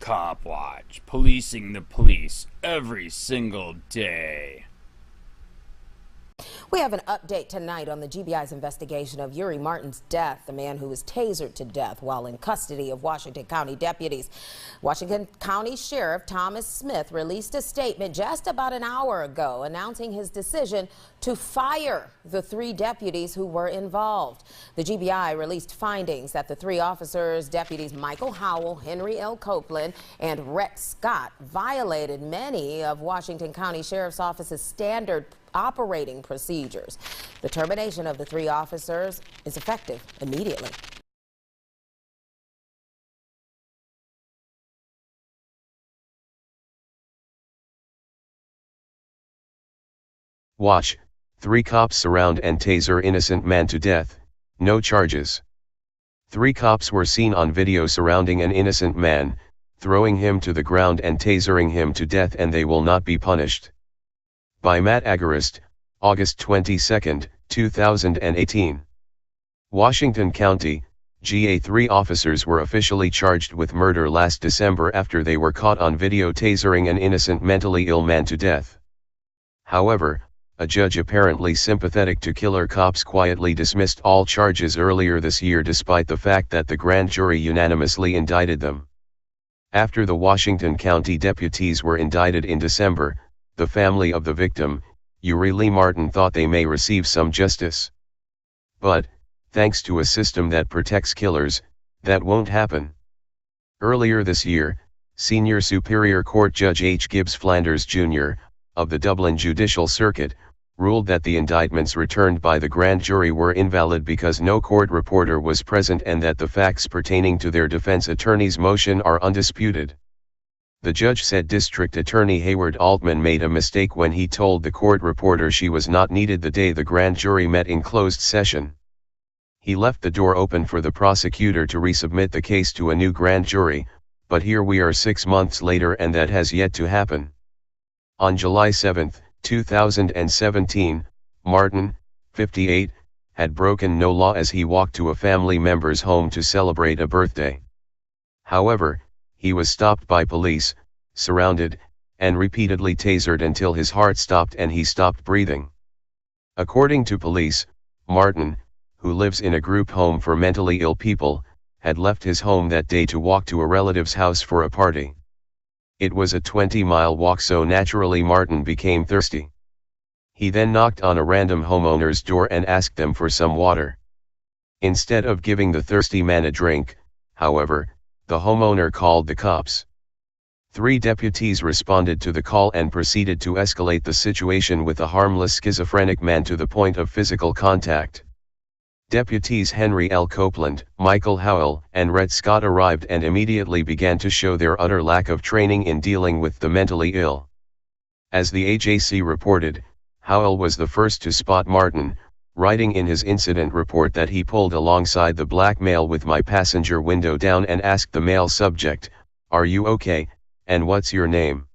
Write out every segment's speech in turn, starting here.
COPWATCH, policing the police every single day. We have an update tonight on the GBI's investigation of Uri Martin's death, the man who was tasered to death while in custody of Washington County deputies. Washington County Sheriff Thomas Smith released a statement just about an hour ago announcing his decision to fire the 3 deputies who were involved. The GBI released findings that the 3 officers, deputies Michael Howell, Henry L. Copeland, and Rhett Scott, violated many of Washington County Sheriff's Office's standard operating procedures. The termination of the 3 officers is effective immediately. Watch, 3 cops surround and taser innocent man to death, no charges. 3 cops were seen on video surrounding an innocent man, throwing him to the ground and tasering him to death, and they will not be punished. By Matt Agarist, August 22, 2018. Washington County, GA 3 officers were officially charged with murder last December after they were caught on video tasering an innocent mentally ill man to death. However, a judge apparently sympathetic to killer cops quietly dismissed all charges earlier this year despite the fact that the grand jury unanimously indicted them. After the Washington County deputies were indicted in December, the family of the victim, Uri Lee Martin, thought they may receive some justice. But, thanks to a system that protects killers, that won't happen. Earlier this year, Senior Superior Court Judge H. Gibbs Flanders Jr., of the Dublin Judicial Circuit, ruled that the indictments returned by the grand jury were invalid because no court reporter was present and that the facts pertaining to their defense attorney's motion are undisputed. The judge said District Attorney Hayward Altman made a mistake when he told the court reporter she was not needed the day the grand jury met in closed session. He left the door open for the prosecutor to resubmit the case to a new grand jury, but here we are 6 months later and that has yet to happen. On July 7, 2017, Martin, 58, had broken no law as he walked to a family member's home to celebrate a birthday. However, he was stopped by police, surrounded, and repeatedly tasered until his heart stopped and he stopped breathing. According to police, Martin, who lives in a group home for mentally ill people, had left his home that day to walk to a relative's house for a party. It was a 20-mile walk, so naturally Martin became thirsty. He then knocked on a random homeowner's door and asked them for some water. Instead of giving the thirsty man a drink, however, the homeowner called the cops. 3 deputies responded to the call and proceeded to escalate the situation with a harmless schizophrenic man to the point of physical contact. Deputies Henry L. Copeland, Michael Howell, and Rhett Scott arrived and immediately began to show their utter lack of training in dealing with the mentally ill. As the AJC reported, Howell was the first to spot Martin, writing in his incident report that he pulled alongside the black male with my passenger window down and asked the male subject, "Are you okay, and what's your name?"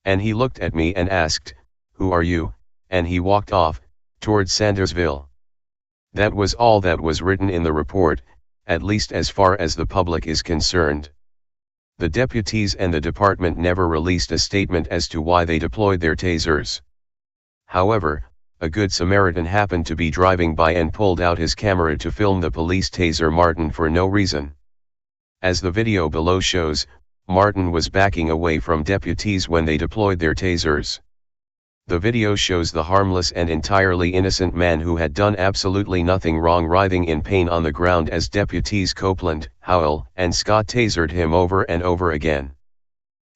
And he looked at me and asked, "Who are you?" and he walked off, towards Sandersville. That was all that was written in the report, at least as far as the public is concerned. The deputies and the department never released a statement as to why they deployed their tasers. However, a good Samaritan happened to be driving by and pulled out his camera to film the police taser Martin for no reason. As the video below shows, Martin was backing away from deputies when they deployed their tasers. The video shows the harmless and entirely innocent man who had done absolutely nothing wrong writhing in pain on the ground as deputies Copeland, Howell, and Scott tasered him over and over again.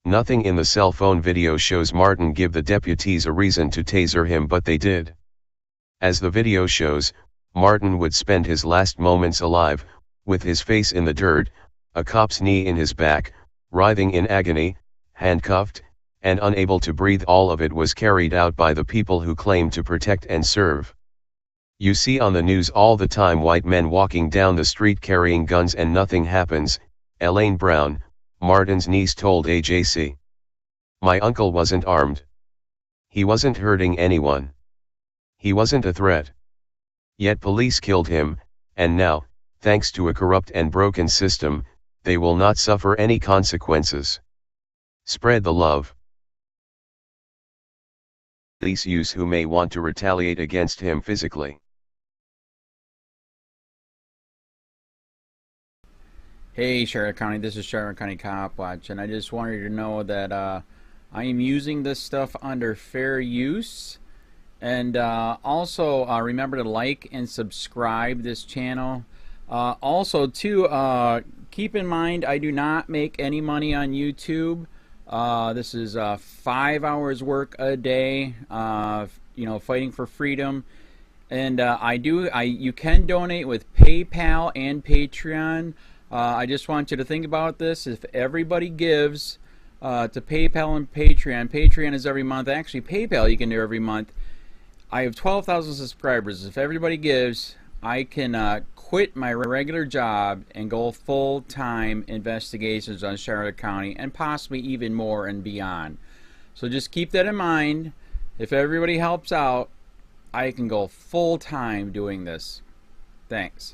Nothing in the cell phone video shows Martin give the deputies a reason to taser him, but they did. As the video shows, Martin would spend his last moments alive, with his face in the dirt, a cop's knee in his back, writhing in agony, handcuffed, and unable to breathe. All of it was carried out by the people who claim to protect and serve. You see on the news all the time white men walking down the street carrying guns and nothing happens, Elaine Brown, Martin's niece, told AJC. My uncle wasn't armed. He wasn't hurting anyone. He wasn't a threat. Yet police killed him, and now, thanks to a corrupt and broken system, they will not suffer any consequences. Spread the love. Police use who may want to retaliate against him physically. Hey Charlotte County, this is Charlotte County Cop Watch, and I just wanted you to know that I am using this stuff under fair use. And also remember to like and subscribe this channel. Also too, keep in mind I do not make any money on YouTube. This is 5 hours work a day, you know, fighting for freedom. And you can donate with PayPal and Patreon. I just want you to think about this. If everybody gives to PayPal and Patreon, Patreon is every month. Actually, PayPal you can do every month. I have 12,000 subscribers. If everybody gives, I can quit my regular job and go full-time investigations on Charlotte County and possibly even more and beyond. So just keep that in mind. If everybody helps out, I can go full-time doing this. Thanks.